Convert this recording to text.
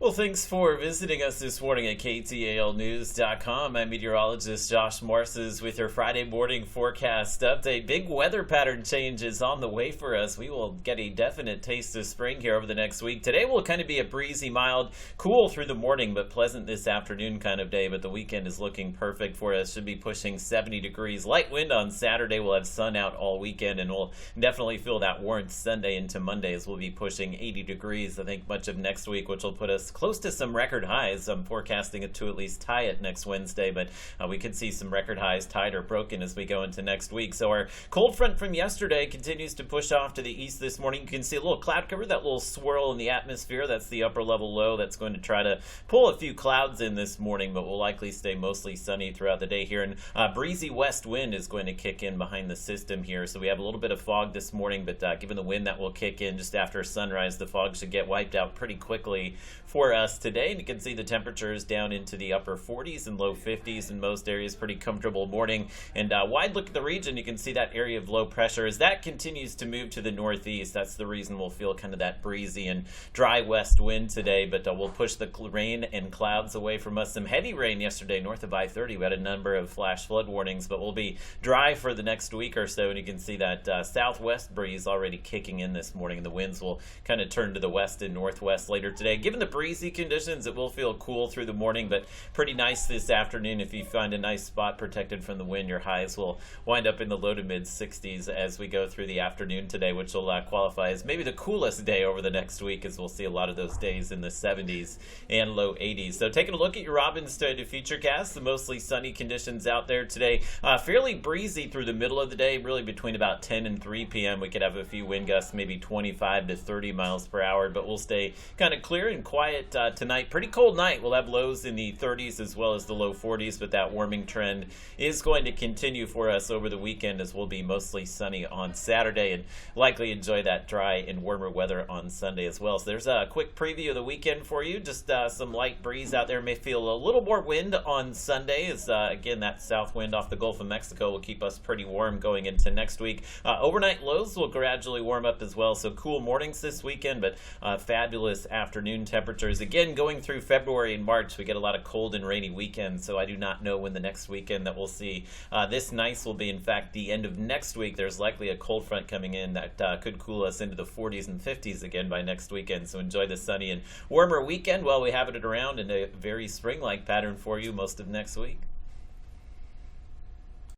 Well, thanks for visiting us this morning at KTALnews.com. I'm meteorologist Josh Morses with your Friday morning forecast update. Big weather pattern changes on the way for us. We will get a definite taste of spring here over the next week. Today will kind of be a breezy, mild, cool through the morning, but pleasant this afternoon kind of day. But the weekend is looking perfect for us. Should be pushing 70 degrees. Light wind on Saturday. We'll have sun out all weekend, and we'll definitely feel that warmth Sunday into Monday as we'll be pushing 80 degrees, I think, much of next week, which will put us close to some record highs. I'm forecasting it to at least tie it next Wednesday, but we could see some record highs tied or broken as we go into next week. So our cold front from yesterday continues to push off to the east this morning. You can see a little cloud cover, that little swirl in the atmosphere. That's the upper level low that's going to try to pull a few clouds in this morning, but will likely stay mostly sunny throughout the day here. And breezy west wind is going to kick in behind the system here. So we have a little bit of fog this morning, but given the wind that will kick in just after sunrise, the fog should get wiped out pretty quickly for us today. And you can see the temperatures down into the upper 40s and low 50s in most areas. Pretty comfortable morning. And wide look at the region, you can see that area of low pressure as that continues to move to the northeast. That's the reason we'll feel kind of that breezy and dry west wind today, but we'll push the rain and clouds away from us. Some heavy rain yesterday north of I-30. We had a number of flash flood warnings, but we'll be dry for the next week or so. And you can see that southwest breeze already kicking in this morning, and the winds will kind of turn to the west and northwest later today. Given the breezy conditions, it will feel cool through the morning, but pretty nice this afternoon. If you find a nice spot protected from the wind, your highs will wind up in the low to mid 60s as we go through the afternoon today, which will qualify as maybe the coolest day over the next week, as we'll see a lot of those days in the 70s and low 80s. So taking a look at your Robins to Futurecast, the mostly sunny conditions out there today. Fairly breezy through the middle of the day, really between about 10 and 3 p.m. We could have a few wind gusts, maybe 25 to 30 miles per hour, but we'll stay kind of clear and quiet tonight. Pretty cold night. We'll have lows in the 30s as well as the low 40s, but that warming trend is going to continue for us over the weekend, as we'll be mostly sunny on Saturday and likely enjoy that dry and warmer weather on Sunday as well. So there's a quick preview of the weekend for you. Just some light breeze out there. May feel a little more wind on Sunday, as again, that south wind off the Gulf of Mexico will keep us pretty warm going into next week. Overnight lows will gradually warm up as well, so cool mornings this weekend, but fabulous afternoon temperatures. Again, going through February and March, we get a lot of cold and rainy weekends, so I do not know when the next weekend that we'll see this nice will be. In fact, the end of next week, there's likely a cold front coming in that could cool us into the 40s and 50s again by next weekend, so enjoy the sunny and warmer weekend while we have it around, and a very spring-like pattern for you most of next week.